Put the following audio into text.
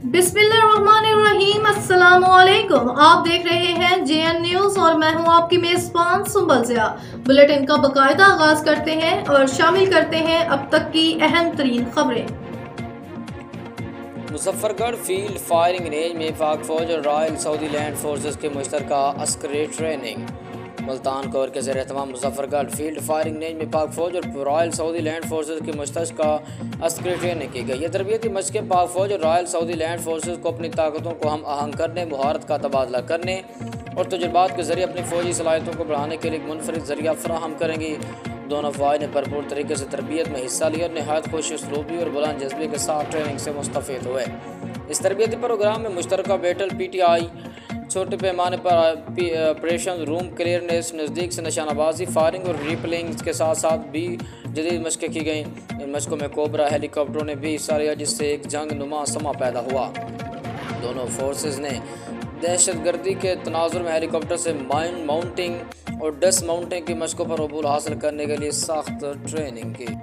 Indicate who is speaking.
Speaker 1: बिस्मिल्लाहिर्रहमानिर्रहीम। अस्सलामुअलैकुम। आप देख रहे हैं जेएन न्यूज और मैं हूं आपकी मेजबान सुंबल ज़िया। बुलेटिन का बाकायदा आगाज करते हैं और शामिल करते हैं अब तक की अहम तरीन खबरें।
Speaker 2: मुजफ्फरगढ़ फील्ड फायरिंग रेंज में पाक फौज और रॉयल सऊदी लैंड फोर्सेस के मुश्तरका अस्करी ट्रेनिंग। मुल्तान कोर के ज़रिए तमाम मुजफ्फरगढ़ फील्ड फायरिंग रेंज में पाक फौज और रॉयल सऊदी लैंड फोर्सेस की मुश्तरका अस्करी ट्रेनिंग की गई। ये तरबियती मशक़ें पाक फौज और रॉयल सऊदी लैंड फोर्सेस को अपनी ताकतों को हम आहंग करने, महारत का तबादला करने और तजुर्बात के ज़रिए अपनी फ़ौजी सलाहियतों को बढ़ाने के लिए मुनफरिद ज़रिया फराहम करेंगी। दोनों अफवाज ने भरपूर तरीके से तरबियत में हिस्सा लिया और नहायत खुश उसलूबी और बुलंद जज्बे के साथ ट्रेनिंग से मुस्तफ़ीद हुए। इस तरबियती प्रोग्राम में मुश्तरका बैटल PTI, छोटे पैमाने पर ऑपरेशन, रूम क्लियरनेस, नज़दीक से निशानाबाजी, फायरिंग और रिपलिंग के साथ साथ भी जदीद मशक़ें की गईं। इन मशक़ों में कोबरा हेलीकॉप्टरों ने भी हिस्सा लिया, जिससे एक जंग नुमा समा पैदा हुआ। दोनों फोर्सेस ने दहशतगर्दी के तनाजुर में हेलीकॉप्टर से माइन माउंटिंग और डिसमाउंटिंग की मशक़ों पर अबूल हासिल करने के लिए सख्त ट्रेनिंग की।